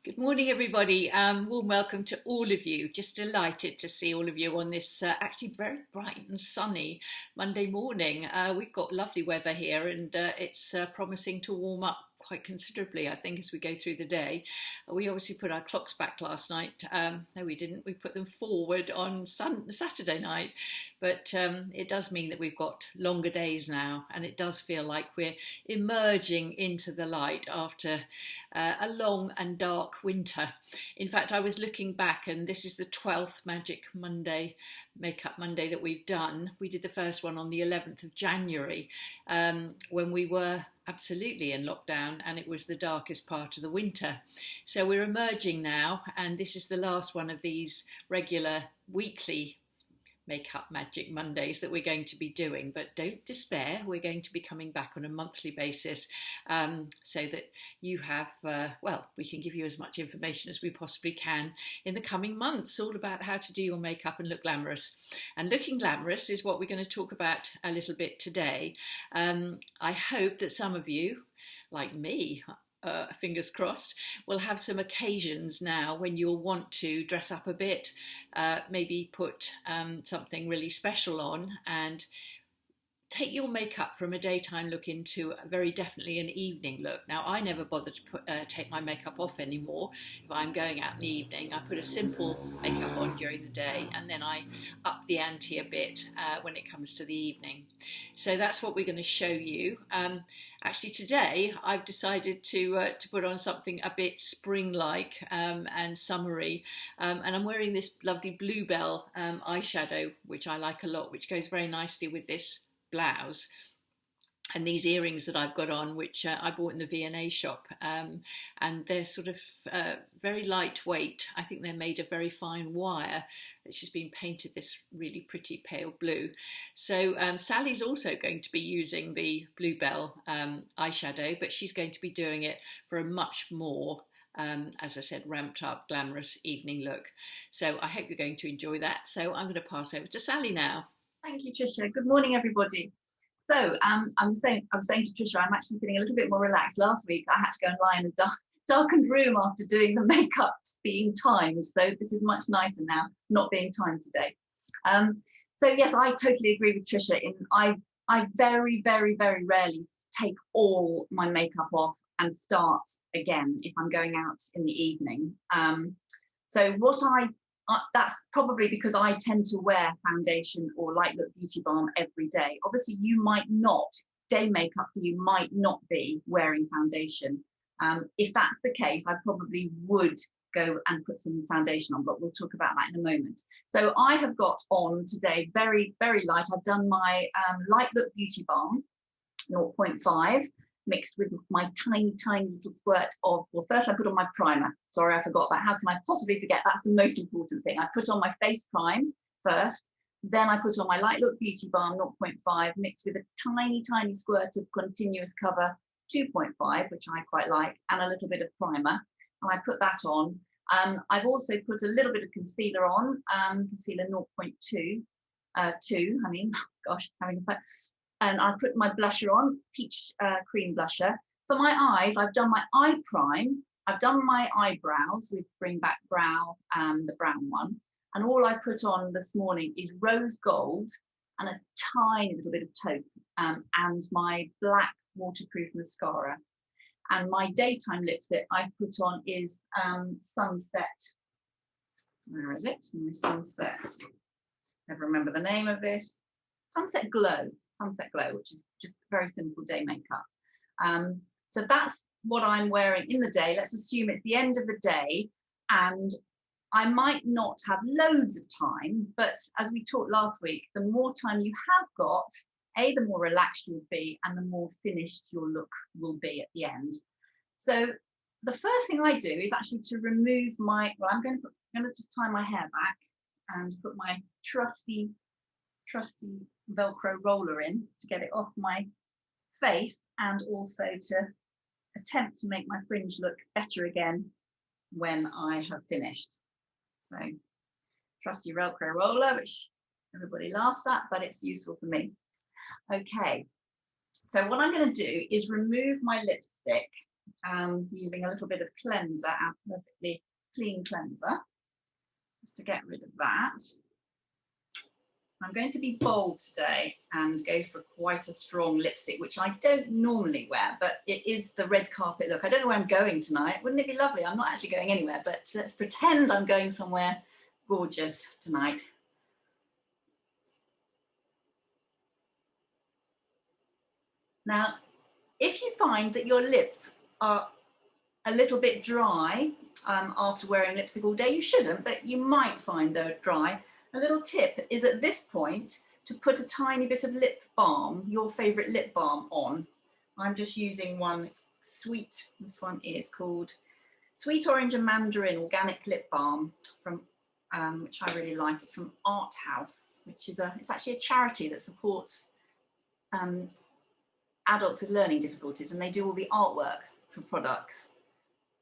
Good morning, everybody. Warm welcome to all of you. Just delighted to see all of you on this actually very bright and sunny Monday morning. We've got lovely weather here, and it's promising to warm up quite considerably, I think, as we go through the day. We obviously put our clocks back last night. No, we didn't. We put them forward on Saturday night, but it does mean that we've got longer days now, and it does feel like we're emerging into the light after a long and dark winter. In fact, I was looking back, and this is the 12th Magic Monday, Makeup Monday that we've done. We did the first one on the 11th of January when we were absolutely in lockdown, and it was the darkest part of the winter. So we're emerging now, and this is the last one of these regular weekly Makeup Magic Mondays that we're going to be doing. But don't despair, we're going to be coming back on a monthly basis, so that you have, well, we can give you as much information as we possibly can in the coming months, all about how to do your makeup and look glamorous. And looking glamorous is what we're going to talk about a little bit today. I hope that some of you, like me, fingers crossed, we'll have some occasions now when you'll want to dress up a bit, maybe put something really special on, and take your makeup from a daytime look into very definitely an evening look. Now, I never bother to take my makeup off anymore. If I'm going out in the evening, I put a simple makeup on during the day, and then I up the ante a bit when it comes to the evening. So that's what we're going to show you. Actually, today I've decided to put on something a bit spring-like and summery, and I'm wearing this lovely Bluebell eyeshadow, which I like a lot, which goes very nicely with this blouse, and these earrings that I've got on, which I bought in the V&A shop, and they're sort of very lightweight. I think they're made of very fine wire. It's just been painted this really pretty pale blue. So Sally's also going to be using the Bluebell eyeshadow, but she's going to be doing it for a much more as I said, ramped up, glamorous evening look. So I hope you're going to enjoy that. So I'm going to pass over to Sally now. Thank you, Tricia. Good morning, everybody. So I was saying to Tricia, I'm actually feeling a little bit more relaxed. Last week, I had to go and lie in a darkened room after doing the makeup being timed. So this is much nicer now, not being timed today. So yes, I totally agree with Tricia. I very, very, very rarely take all my makeup off and start again if I'm going out in the evening. So that's probably because I tend to wear foundation or light look beauty balm every day. Obviously, you might not, day makeup for you might not be wearing foundation. If that's the case, I probably would go and put some foundation on, but we'll talk about that in a moment. So I have got on today very, very light. I've done my light look beauty balm, 0.5. Mixed with my tiny, tiny little squirt of, well, first I put on my primer. Sorry, I forgot that. How can I possibly forget? That's the most important thing. I put on my face prime first, then I put on my Light Look Beauty Balm 0.5 mixed with a tiny, tiny squirt of Continuous Cover 2.5, which I quite like, and a little bit of primer. And I put that on. I've also put a little bit of concealer on, concealer 0.2, gosh, having a and I put my blusher on, peach cream blusher. For my eyes, I've done my eye prime. I've done my eyebrows with Bring Back Brow, the brown one. And all I put on this morning is rose gold and a tiny little bit of taupe, and my black waterproof mascara. And my daytime lipstick I've put on is Sunset. Where is it? Sunset. Never remember the name of this. Sunset Glow, which is just very simple day makeup. So that's what I'm wearing in the day. Let's assume it's the end of the day, and I might not have loads of time, but as we talked last week, the more time you have got, the more relaxed you'll be and the more finished your look will be at the end. So the first thing I do is actually to remove my, well, I'm going to just tie my hair back and put my trusty Velcro roller in to get it off my face, and also to attempt to make my fringe look better again when I have finished. So trusty Velcro roller, which everybody laughs at, but it's useful for me. Okay, so what I'm going to do is remove my lipstick using a little bit of cleanser, our perfectly clean cleanser, just to get rid of that. I'm going to be bold today and go for quite a strong lipstick, which I don't normally wear, but it is the red carpet look. I don't know where I'm going tonight. Wouldn't it be lovely? I'm not actually going anywhere, but let's pretend I'm going somewhere gorgeous tonight. Now, if you find that your lips are a little bit dry after wearing lipstick all day, you shouldn't, but you might find they're dry. A little tip is at this point to put a tiny bit of lip balm, your favorite lip balm, on. I'm just using one, it's sweet, this one is called Sweet Orange and Mandarin Organic Lip Balm from which I really like. It's from Art House, which is it's actually a charity that supports adults with learning difficulties, and they do all the artwork for products.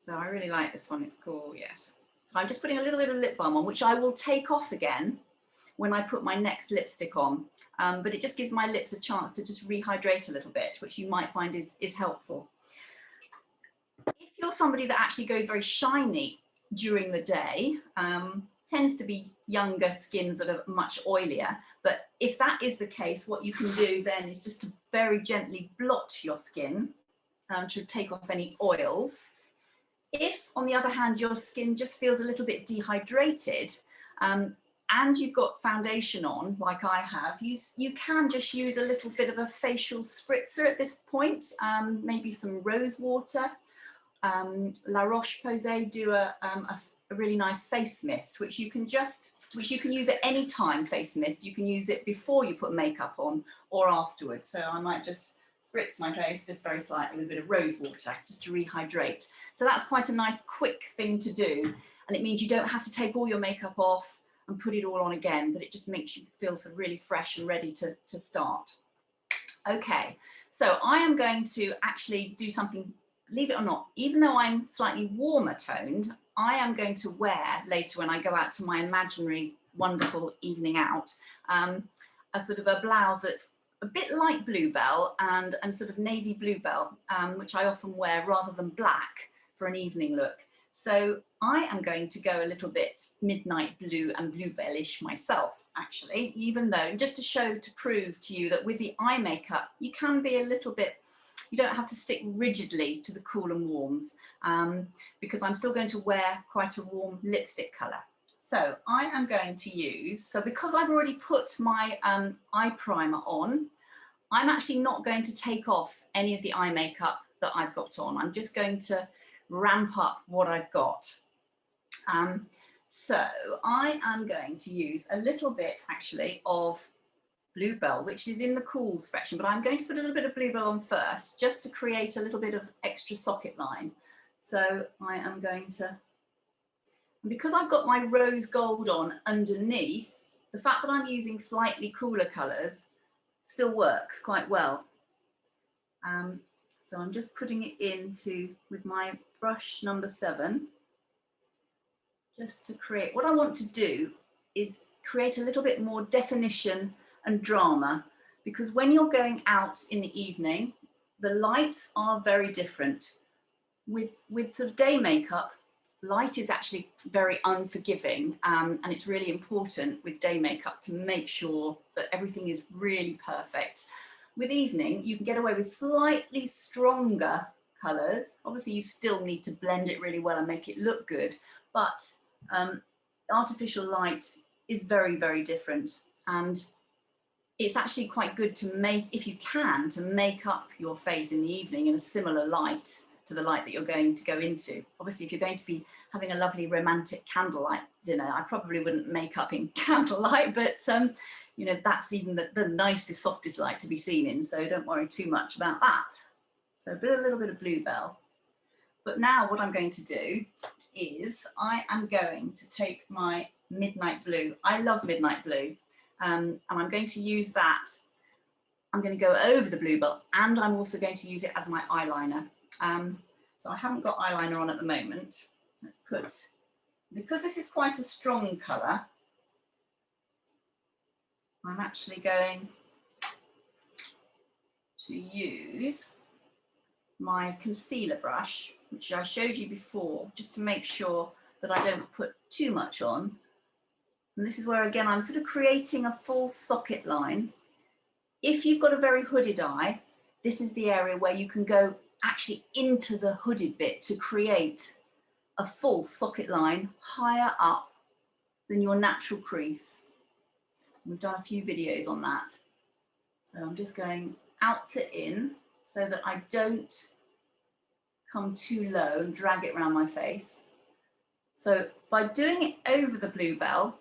So I really like this one. It's cool, yes. So I'm just putting a little bit of lip balm on, which I will take off again when I put my next lipstick on. But it just gives my lips a chance to just rehydrate a little bit, which you might find is helpful. If you're somebody that actually goes very shiny during the day, tends to be younger skins that are much oilier. But if that is the case, what you can do then is just to very gently blot your skin to take off any oils. If, on the other hand, your skin just feels a little bit dehydrated and you've got foundation on, like I have, you can just use a little bit of a facial spritzer at this point, maybe some rose water. La Roche-Posay do a really nice face mist, which you can use at any time. Face mist, you can use it before you put makeup on or afterwards. So I might just spritz my face just very slightly with a bit of rose water just to rehydrate. So that's quite a nice quick thing to do, and it means you don't have to take all your makeup off and put it all on again, but it just makes you feel sort of really fresh and ready to start. Okay, so I am going to actually do something, believe it or not, even though I'm slightly warmer toned, I am going to wear later when I go out to my imaginary wonderful evening out, a sort of a blouse that's a bit like Bluebell and sort of navy Bluebell, which I often wear rather than black for an evening look. So I am going to go a little bit midnight blue and bluebellish myself, actually, even though, just to prove to you that with the eye makeup, you can be a little bit, you don't have to stick rigidly to the cool and warms, because I'm still going to wear quite a warm lipstick colour. So I am going to use, so because I've already put my eye primer on, I'm actually not going to take off any of the eye makeup that I've got on. I'm just going to ramp up what I've got. So I am going to use a little bit actually of Bluebell, which is in the cool section, but I'm going to put a little bit of Bluebell on first, just to create a little bit of extra socket line. So I am going to, because I've got my rose gold on underneath, the fact that I'm using slightly cooler colours still works quite well. So I'm just putting it into with my brush number 7, just to create, what I want to do is create a little bit more definition and drama, because when you're going out in the evening, the lights are very different. With sort of day makeup, light is actually very unforgiving, and it's really important with day makeup to make sure that everything is really perfect. With evening, you can get away with slightly stronger colours. Obviously, you still need to blend it really well and make it look good, but artificial light is very, very different, and it's actually quite good to make, if you can, to make up your face in the evening in a similar light to the light that you're going to go into. Obviously, if you're going to be having a lovely romantic candlelight dinner, I probably wouldn't make up in candlelight, but you know, that's even the nicest, softest light to be seen in, so don't worry too much about that. So a little bit of Bluebell. But now what I'm going to do is I am going to take my midnight blue. I love midnight blue, and I'm going to use that. I'm going to go over the Bluebell, and I'm also going to use it as my eyeliner. So I haven't got eyeliner on at the moment. Let's put, because this is quite a strong colour, I'm actually going to use my concealer brush, which I showed you before, just to make sure that I don't put too much on. And this is where, again, I'm sort of creating a full socket line. If you've got a very hooded eye, this is the area where you can go actually into the hooded bit to create a full socket line higher up than your natural crease. We've done a few videos on that. So I'm just going out to in so that I don't come too low and drag it around my face. So by doing it over the bluebell,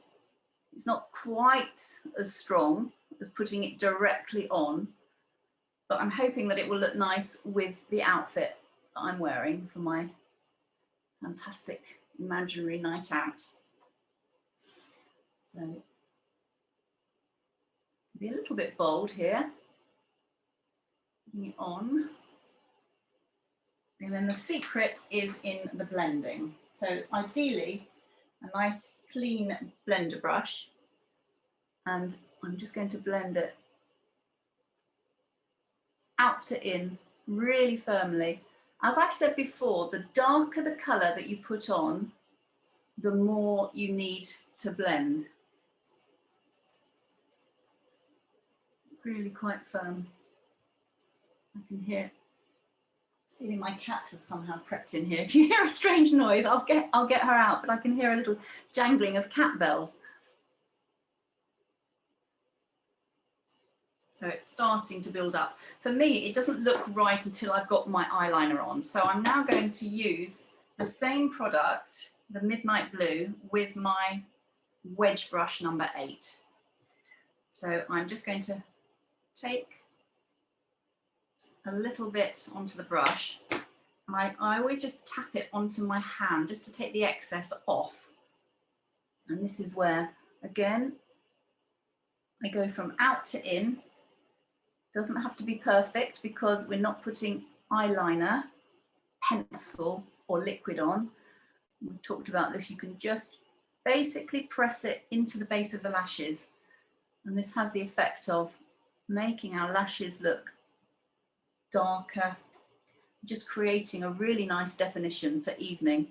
it's not quite as strong as putting it directly on, but I'm hoping that it will look nice with the outfit that I'm wearing for my fantastic imaginary night out. So be a little bit bold here, putting it on. And then the secret is in the blending. So ideally, a nice clean blender brush, and I'm just going to blend it out to in really firmly. As I've said before, the darker the colour that you put on, the more you need to blend. Really quite firm. I can hear, feeling my cat has somehow crept in here. If you hear a strange noise, I'll get her out, but I can hear a little jangling of cat bells. So it's starting to build up. For me, it doesn't look right until I've got my eyeliner on. So I'm now going to use the same product, the Midnight Blue, with my wedge brush number 8. So I'm just going to take a little bit onto the brush. And I always just tap it onto my hand just to take the excess off. And this is where, again, I go from out to in. Doesn't have to be perfect because we're not putting eyeliner, pencil or liquid on. We talked about this. You can just basically press it into the base of the lashes. And this has the effect of making our lashes look darker, just creating a really nice definition for evening.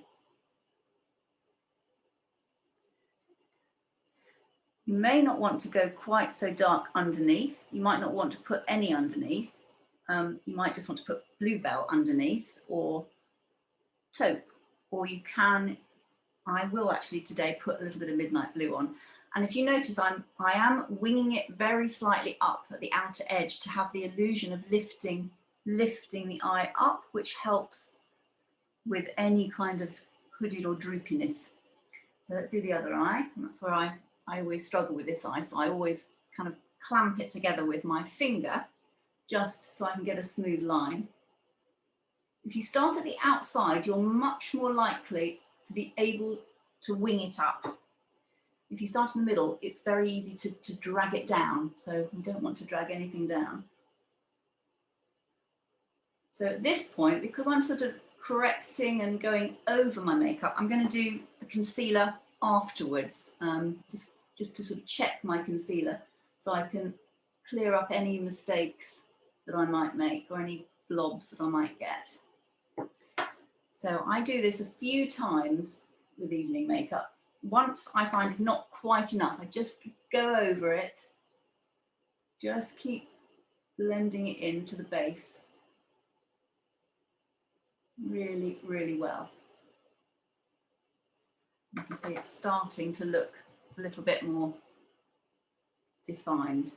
You may not want to go quite so dark underneath. You might not want to put any underneath. You might just want to put bluebell underneath or taupe, or you can, I will actually today put a little bit of Midnight Blue on. And if you notice, I am winging it very slightly up at the outer edge to have the illusion of lifting the eye up, which helps with any kind of hooded or droopiness. So let's do the other eye. And that's where I always struggle with this eye, so I always kind of clamp it together with my finger just so I can get a smooth line. If you start at the outside, you're much more likely to be able to wing it up. If you start in the middle, it's very easy to drag it down, so we don't want to drag anything down. So at this point, because I'm sort of correcting and going over my makeup, I'm going to do the concealer afterwards, just to sort of check my concealer so I can clear up any mistakes that I might make or any blobs that I might get. So I do this a few times with evening makeup. Once I find it's not quite enough, I just go over it, just keep blending it into the base really, really well. You can see it's starting to look a little bit more defined.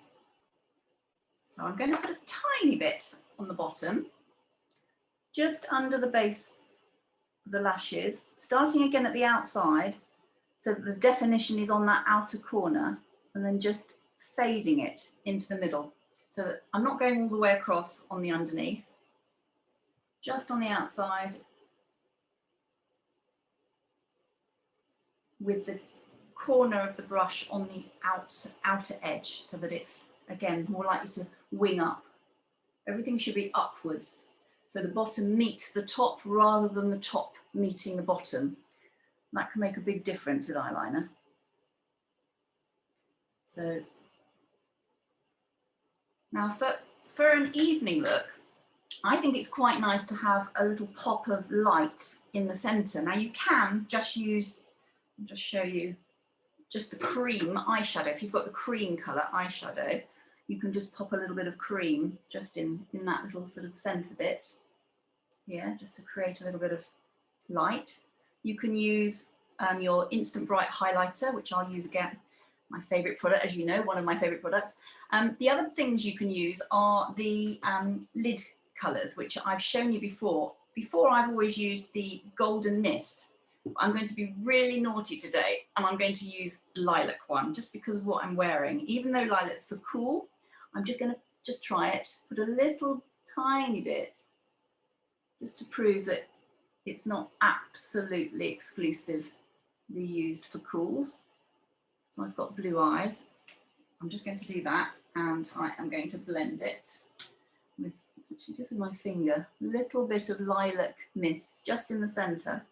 So I'm going to put a tiny bit on the bottom, just under the base of the lashes, starting again at the outside, so that the definition is on that outer corner, and then just fading it into the middle. So that I'm not going all the way across on the underneath, just on the outside, with the corner of the brush on the outer edge, so that it's, again, more likely to wing up. Everything should be upwards, so the bottom meets the top rather than the top meeting the bottom. That can make a big difference with eyeliner. So now for an evening look, I think it's quite nice to have a little pop of light in the centre. Now you can just use, I'll just show you, just the cream eyeshadow. If you've got the cream colour eyeshadow, you can just pop a little bit of cream just in that little sort of centre bit. Yeah, just to create a little bit of light. You can use your Instant Bright highlighter, which I'll use again. My favourite product, as you know, one of my favourite products. The other things you can use are the lid colours, which I've shown you before. Before, I've always used the Golden Mist. I'm going to be really naughty today, and I'm going to use the lilac one, just because of what I'm wearing. Even though lilac's for cool, I'm just going to just try it, put a little tiny bit, just to prove that it's not absolutely exclusively used for cools. So I've got blue eyes. I'm just going to do that, and I am going to blend it with, actually just with my finger, a little bit of lilac mist just in the centre.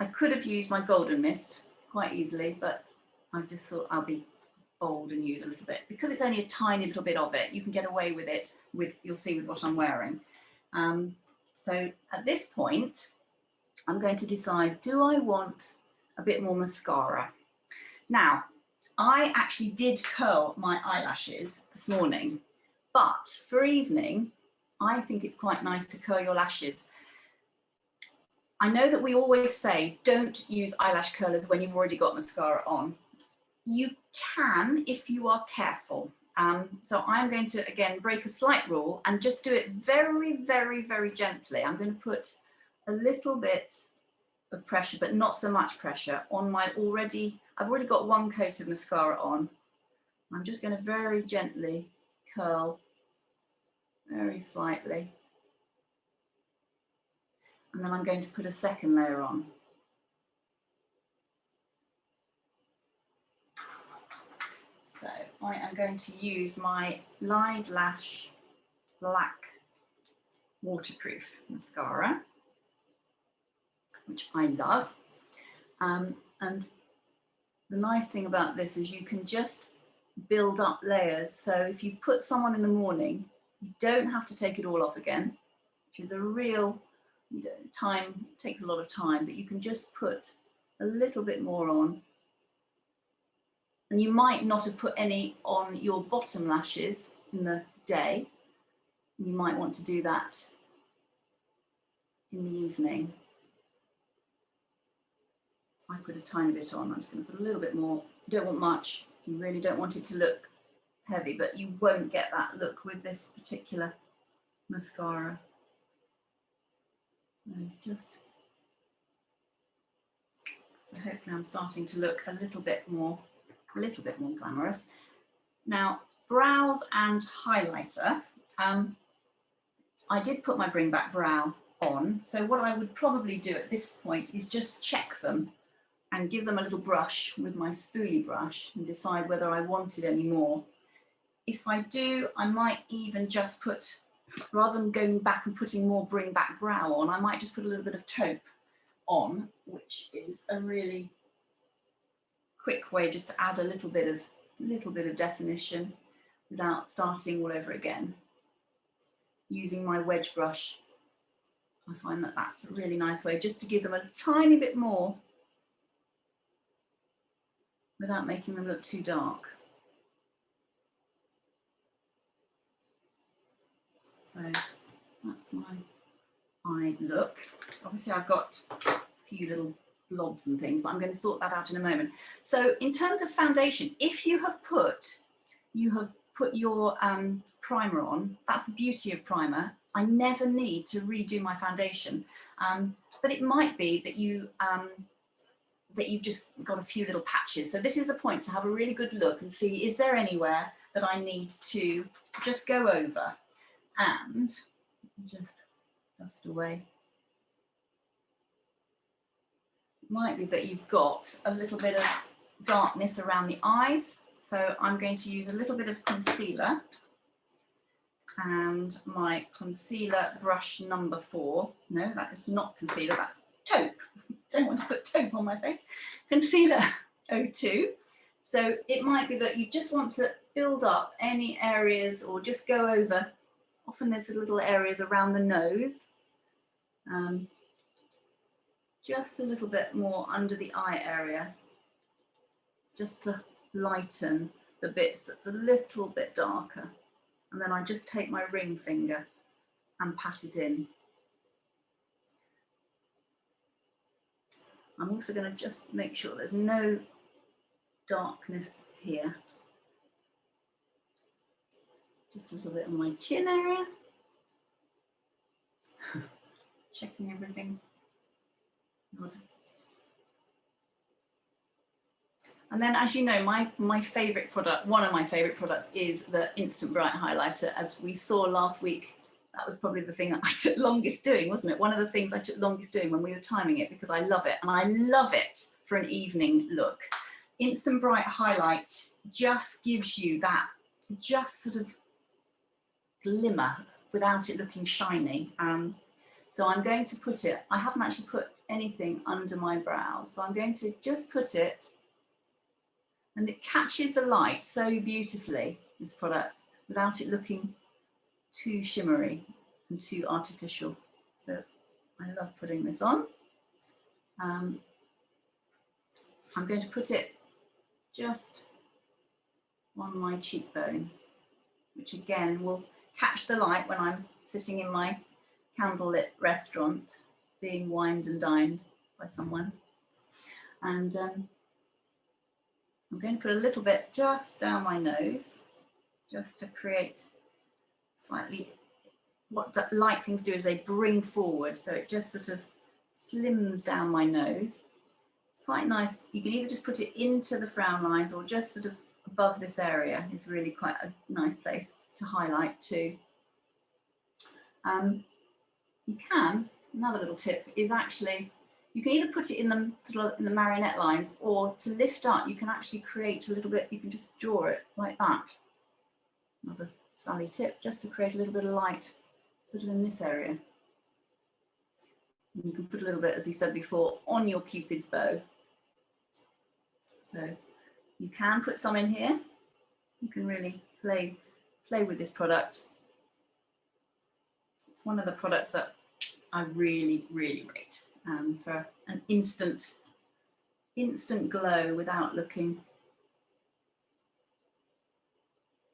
I could have used my Golden Mist quite easily, but I just thought I'll be bold and use a little bit. Because it's only a tiny little bit of it, you can get away with it, you'll see with what I'm wearing. So at this point, I'm going to decide, do I want a bit more mascara? Now, I actually did curl my eyelashes this morning, but for evening, I think it's quite nice to curl your lashes. I know that we always say, don't use eyelash curlers when you've already got mascara on. You can if you are careful. So I'm going to, again, break a slight rule and just do it very, very, very gently. I'm going to put a little bit of pressure, but not so much pressure on my I've already got one coat of mascara on. I'm just going to very gently curl, very slightly. And then I'm going to put a second layer on. So I am going to use my Live Lash Black Waterproof Mascara, which I love. And the nice thing about this is you can just build up layers. So if you put some on in the morning, you don't have to take it all off again, which is a real, time, takes a lot of time, but you can just put a little bit more on. And you might not have put any on your bottom lashes in the day. You might want to do that in the evening. I put a tiny bit on. I'm just going to put a little bit more. You don't want much. You really don't want it to look heavy, but you won't get that look with this particular mascara. So hopefully I'm starting to look a little bit more glamorous. Now, brows and highlighter. I did put my Bring Back Brow on. So what I would probably do at this point is just check them and give them a little brush with my spoolie brush and decide whether I wanted any more. If I do, I might even just put, rather than going back and putting more Bring Back Brow on, I might just put a little bit of taupe on, which is a really quick way just to add a little bit of definition without starting all over again. Using my wedge brush, I find that that's a really nice way just to give them a tiny bit more without making them look too dark. So that's my eye look. Obviously I've got a few little blobs and things, but I'm going to sort that out in a moment. So in terms of foundation, if you have put your primer on, that's the beauty of primer. I never need to redo my foundation, but it might be that you've just got a few little patches. So this is the point to have a really good look and see, is there anywhere that I need to just go over and just dust away. It might be that you've got a little bit of darkness around the eyes. So I'm going to use a little bit of concealer, and my concealer brush number 4. No, that is not concealer, that's taupe. Don't want to put taupe on my face. Concealer 02. So it might be that you just want to build up any areas or just go over. Often there's little areas around the nose. Just a little bit more under the eye area, just to lighten the bits that's a little bit darker. And then I just take my ring finger and pat it in. I'm also going to just make sure there's no darkness here. Just a little bit on my chin area. Checking everything. Good. And then, as you know, my favourite product, one of my favourite products is the Instant Bright Highlighter. As we saw last week, that was probably the thing that I took longest doing, wasn't it? One of the things I took longest doing when we were timing it, because I love it. And I love it for an evening look. Instant Bright Highlight just gives you that just sort of glimmer without it looking shiny. So I'm going to put it, I haven't actually put anything under my brows. So I'm going to just put it, and it catches the light so beautifully, this product, without it looking too shimmery and too artificial. So I love putting this on. I'm going to put it just on my cheekbone, which again will catch the light when I'm sitting in my candlelit restaurant being wined and dined by someone. And I'm going to put a little bit just down my nose, just to create slightly, what light things do is they bring forward, so it just sort of slims down my nose. It's quite nice. You can either just put it into the frown lines or just sort of above this area is really quite a nice place to highlight too. You can, another little tip is actually, you can either put it in the sort of in the marionette lines, or to lift up, you can actually create a little bit, you can just draw it like that. Another Sally tip, just to create a little bit of light sort of in this area. And you can put a little bit, as you said before, on your Cupid's bow. So you can put some in here. You can really play with this product. It's one of the products that I really, really rate for an instant glow without looking.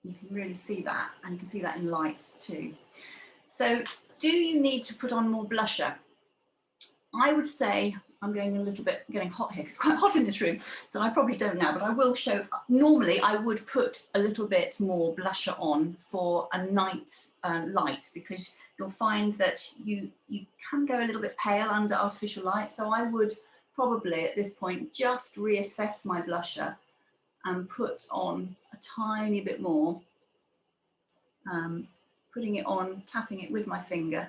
You can really see that, and you can see that in light too. So do you need to put on more blusher? I would say, I'm going a little bit, getting hot here, it's quite hot in this room, so I probably don't now, but I will show, normally I would put a little bit more blusher on for a night light, because you'll find that you can go a little bit pale under artificial light. So I would probably at this point just reassess my blusher and put on a tiny bit more, putting it on, tapping it with my finger,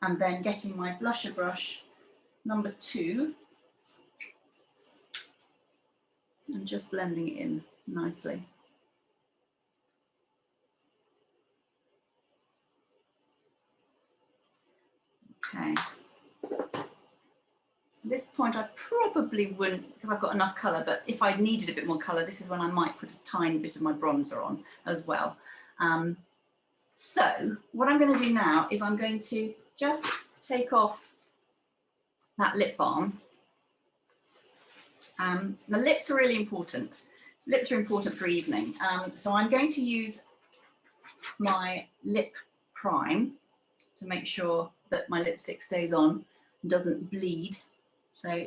and then getting my blusher brush number 2 and just blending it in nicely. Okay. At this point, I probably wouldn't, because I've got enough colour, but if I needed a bit more colour, this is when I might put a tiny bit of my bronzer on as well. So what I'm going to do now is I'm going to just take off that lip balm. The lips are really important. Lips are important for evening. So I'm going to use my lip prime to make sure that my lipstick stays on and doesn't bleed. So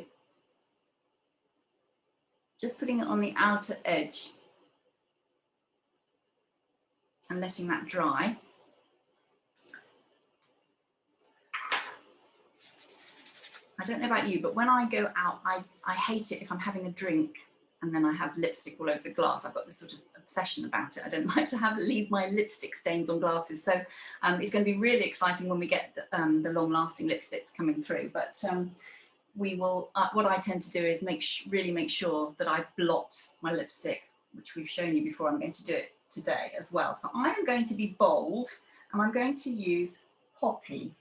just putting it on the outer edge and letting that dry. I don't know about you, but when I go out, I hate it if I'm having a drink and then I have lipstick all over the glass. I've got this sort of obsession about it. I don't like to leave my lipstick stains on glasses. So it's going to be really exciting when we get the long-lasting lipsticks coming through. But we will. What I tend to do is really make sure that I blot my lipstick, which we've shown you before. I'm going to do it today as well. So I am going to be bold, and I'm going to use Poppy,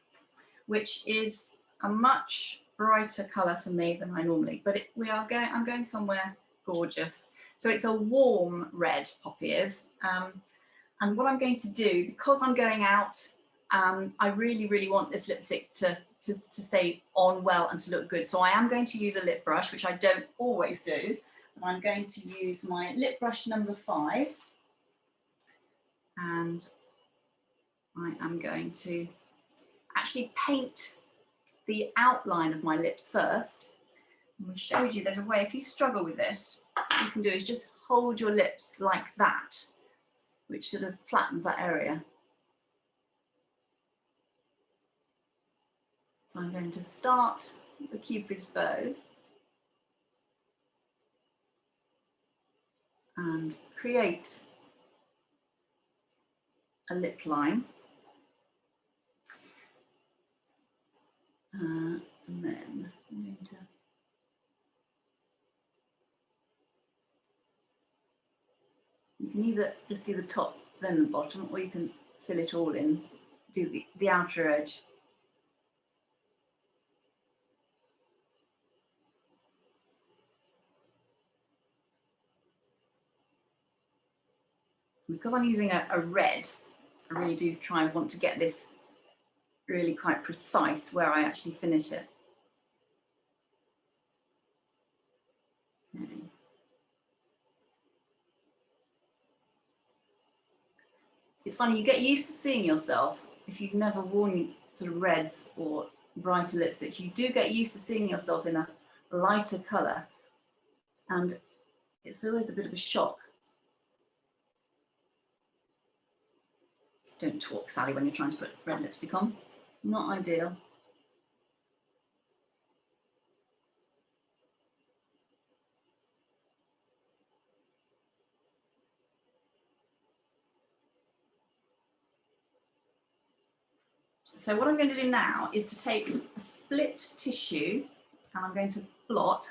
which is a much brighter colour for me than I normally. But I'm going somewhere gorgeous. So it's a warm red poppy is. And what I'm going to do, because I'm going out, I really, really want this lipstick to stay on well and to look good. So I am going to use a lip brush, which I don't always do. And I'm going to use my lip brush number 5. And I am going to actually paint the outline of my lips first. And we showed you there's a way, if you struggle with this, what you can do is just hold your lips like that, which sort of flattens that area. So I'm going to start with the Cupid's bow and create a lip line. And then I'm going to you can either just do the top then the bottom, or you can fill it all in, do the outer edge. Because I'm using a red, I really do try and want to get this really quite precise where I actually finish it. Okay. It's funny, you get used to seeing yourself. If you've never worn sort of reds or brighter lipsticks, you do get used to seeing yourself in a lighter colour, and it's always a bit of a shock. Don't talk, Sally, when you're trying to put red lipstick on. Not ideal. So what I'm going to do now is to take a split tissue and I'm going to blot.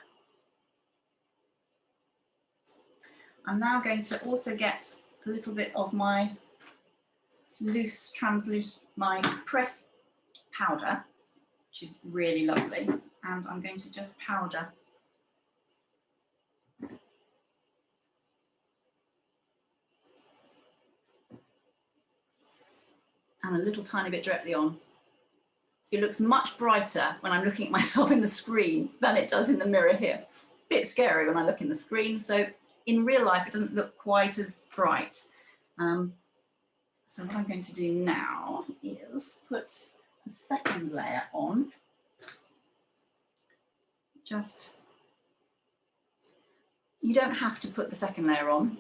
I'm now going to also get a little bit of my loose, translucent, my pressed powder, which is really lovely. And I'm going to just powder and a little tiny bit directly on. It looks much brighter when I'm looking at myself in the screen than it does in the mirror here. A bit scary when I look in the screen, so in real life it doesn't look quite as bright. So what I'm going to do now is put a second layer on. You don't have to put the second layer on,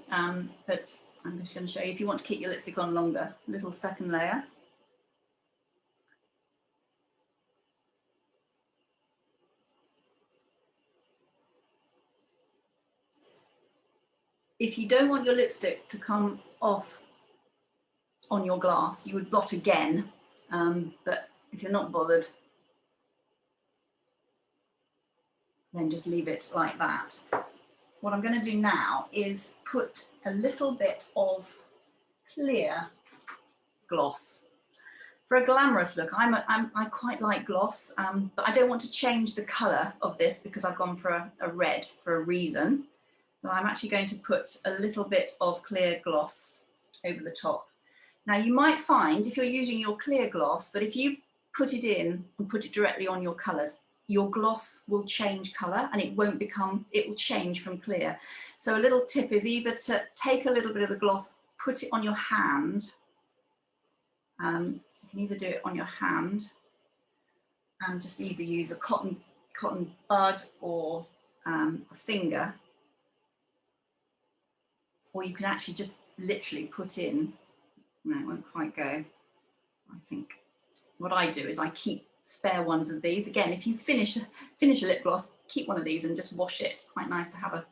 but I'm just going to show you if you want to keep your lipstick on longer, a little second layer. If you don't want your lipstick to come off on your glass, you would blot again, but if you're not bothered, then just leave it like that. What I'm going to do now is put a little bit of clear gloss. For a glamorous look, I quite like gloss, but I don't want to change the colour of this because I've gone for a red for a reason. So I'm actually going to put a little bit of clear gloss over the top. Now you might find if you're using your clear gloss that if you put it in and put it directly on your colours, your gloss will change colour and it will change from clear. So a little tip is either to take a little bit of the gloss, put it on your hand. You can either do it on your hand and just either use a cotton bud or a finger, or you can actually just literally put in, no, it won't quite go. I think what I do is I keep spare ones of these. Again, if you finish a lip gloss, keep one of these and just wash it. It's quite nice to have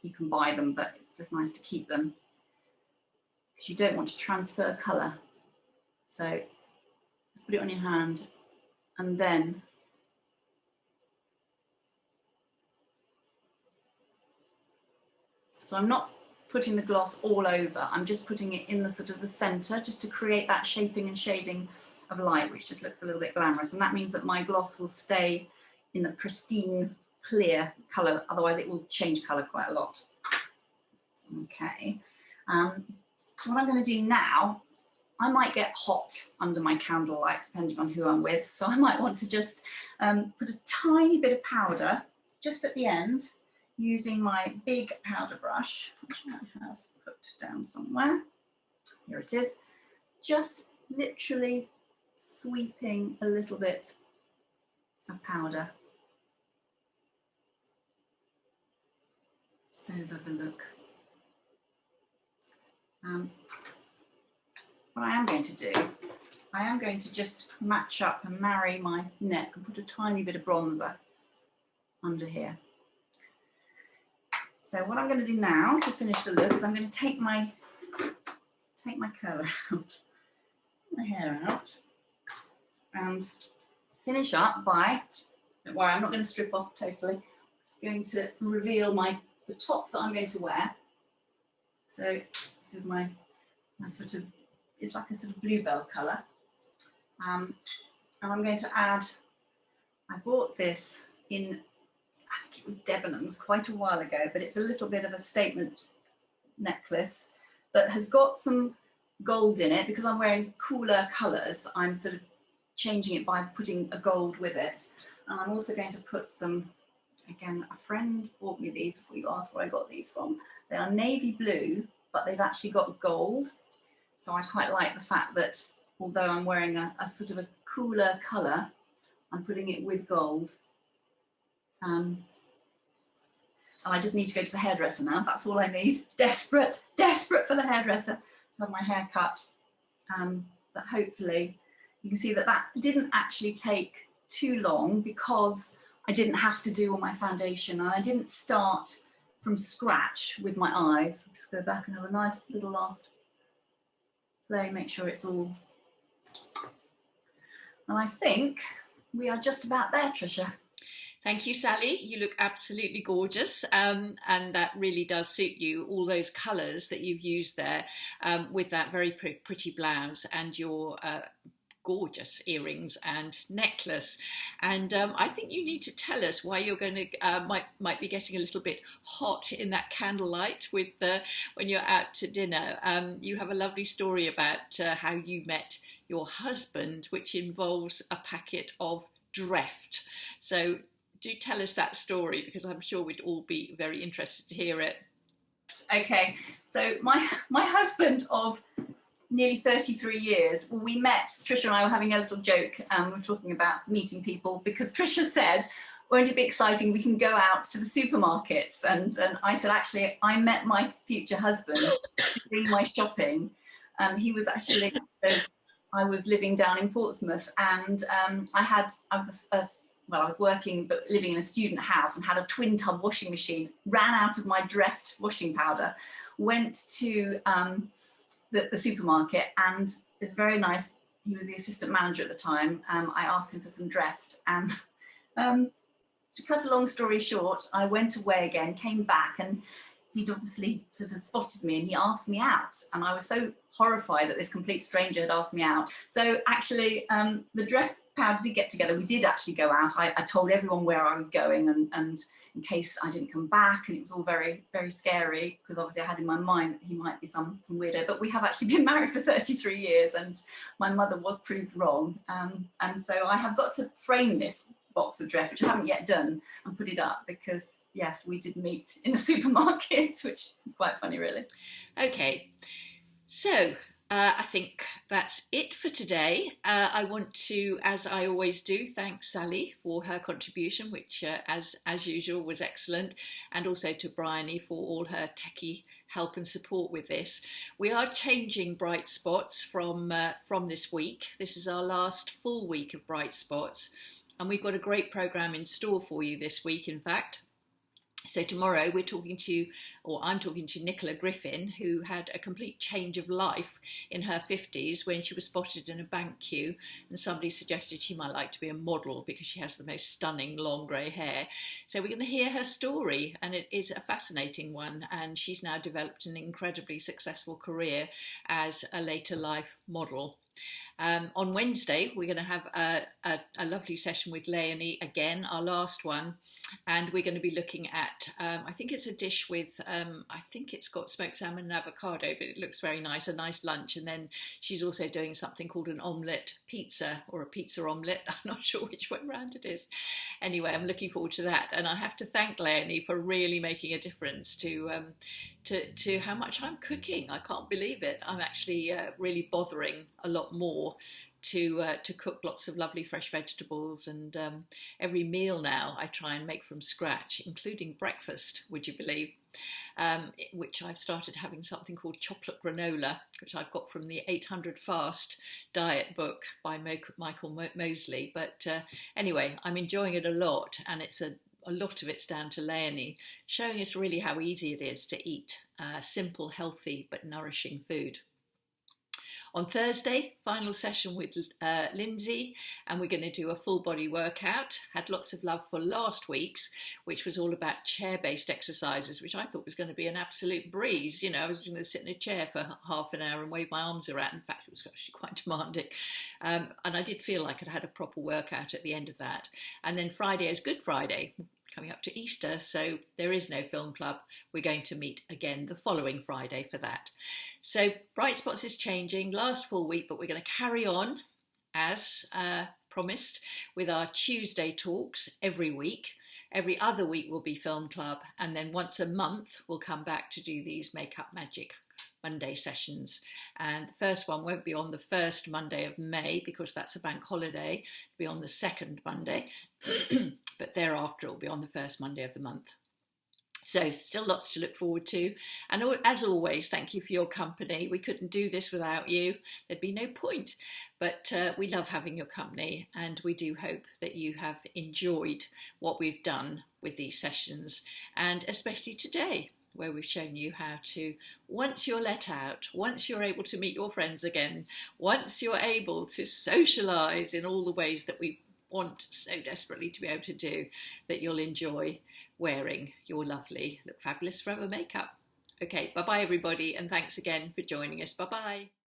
you can buy them, but it's just nice to keep them because you don't want to transfer colour. So just put it on your hand and then so I'm not putting the gloss all over, I'm just putting it in the sort of the centre just to create that shaping and shading of light, which just looks a little bit glamorous. And that means that my gloss will stay in a pristine clear colour, otherwise it will change colour quite a lot. Okay, what I'm going to do now, I might get hot under my candlelight depending on who I'm with, so I might want to just put a tiny bit of powder just at the end using my big powder brush, which I have put down somewhere. Here it is. Just literally sweeping a little bit of powder over the look. What I am going to do, I am going to just match up and marry my neck and put a tiny bit of bronzer under here. So what I'm going to do now to finish the look is I'm going to take my curler out, my hair out, and finish up by, don't worry, I'm not going to strip off totally. I'm just going to reveal the top that I'm going to wear. So this is my sort of, it's like a sort of bluebell colour. And I'm going to add, I bought this in, I think it was Debenhams quite a while ago, but it's a little bit of a statement necklace that has got some gold in it. Because I'm wearing cooler colours, I'm sort of changing it by putting a gold with it. And I'm also going to put some, again, a friend bought me these before you ask where I got these from. They are navy blue, but they've actually got gold. So I quite like the fact that although I'm wearing a sort of a cooler colour, I'm putting it with gold. And I just need to go to the hairdresser now. That's all I need. Desperate for the hairdresser to have my hair cut. But hopefully you can see that didn't actually take too long because I didn't have to do all my foundation and I didn't start from scratch with my eyes. I'll just go back and have a nice little last play, make sure it's all. And I think we are just about there, Tricia. Thank you, Sally. You look absolutely gorgeous, and that really does suit you, all those colours that you've used there with that very pretty blouse and your gorgeous earrings and necklace. And I think you need to tell us why you're going to might be getting a little bit hot in that candlelight with when you're out to dinner. You have a lovely story about how you met your husband, which involves a packet of Dreft. So do tell us that story, because I'm sure we'd all be very interested to hear it. Okay, so my husband of nearly 33 years, well, we met, Tricia and I were having a little joke, we were talking about meeting people, because Tricia said, won't it be exciting, we can go out to the supermarkets, and I said, actually, I met my future husband doing my shopping. He was actually, so I was living down in Portsmouth, and I was working but living in a student house and had a twin tub washing machine, ran out of my Dreft washing powder, went to the supermarket, and it's very nice, he was the assistant manager at the time. I asked him for some Dreft, and to cut a long story short, I went away again, came back, and he'd obviously sort of spotted me and he asked me out, and I was so horrified that this complete stranger had asked me out. So actually the Dreft powder did get together, we did actually go out. I told everyone where I was going, and in case I didn't come back, and it was all very, very scary, because obviously I had in my mind that he might be some weirdo. But we have actually been married for 33 years and my mother was proved wrong, and so I have got to frame this box of Dreft, which I haven't yet done, and put it up, because yes, we did meet in a supermarket, which is quite funny, really. Okay, so I think that's it for today. I want to, as I always do, thank Sally for her contribution, which as usual was excellent, and also to Bryony for all her techie help and support with this. We are changing Bright Spots from this week. This is our last full week of Bright Spots, and we've got a great programme in store for you this week, in fact. So tomorrow I'm talking to Nicola Griffin, who had a complete change of life in her 50s when she was spotted in a bank queue, and somebody suggested she might like to be a model because she has the most stunning long grey hair. So we're going to hear her story, and it is a fascinating one, and she's now developed an incredibly successful career as a later life model. On Wednesday, we're going to have a lovely session with Leonie again, our last one, and we're going to be looking at, I think it's a dish with, I think it's got smoked salmon and avocado, but it looks very nice, a nice lunch. And then she's also doing something called an omelette pizza, or a pizza omelette. I'm not sure which way round it is. Anyway, I'm looking forward to that. And I have to thank Leonie for really making a difference to how much I'm cooking. I can't believe it. I'm actually really bothering a lot more to cook lots of lovely fresh vegetables, and every meal now I try and make from scratch, including breakfast, would you believe? Which I've started having something called chocolate granola, which I've got from the 800 Fast diet book by Michael Mosley. But anyway, I'm enjoying it a lot, and it's a lot of it's down to Leonie, showing us really how easy it is to eat simple, healthy, but nourishing food. On Thursday, final session with Lindsay, and we're going to do a full body workout. Had lots of love for last week's, which was all about chair-based exercises, which I thought was going to be an absolute breeze. You know, I was just going to sit in a chair for half an hour and wave my arms around. In fact, it was actually quite demanding. And I did feel like I'd had a proper workout at the end of that. And then Friday is Good Friday, coming up to Easter, so there is no film club. We're going to meet again the following Friday for that. So Bright Spots is changing, last full week, but we're going to carry on as promised with our Tuesday talks every week. Every other week will be film club, and then once a month we'll come back to do these Makeup Magic Monday sessions. And the first one won't be on the first Monday of May because that's a bank holiday. It'll be on the second Monday, but thereafter it'll be on the first Monday of the month. So still lots to look forward to. And as always, thank you for your company. We couldn't do this without you. There'd be no point. But we love having your company, and we do hope that you have enjoyed what we've done with these sessions, and especially today, where we've shown you how to, once you're let out, once you're able to meet your friends again, once you're able to socialise in all the ways that we want so desperately to be able to do, that you'll enjoy wearing your lovely Look Fabulous Forever makeup. Okay, bye-bye everybody, and thanks again for joining us. Bye-bye.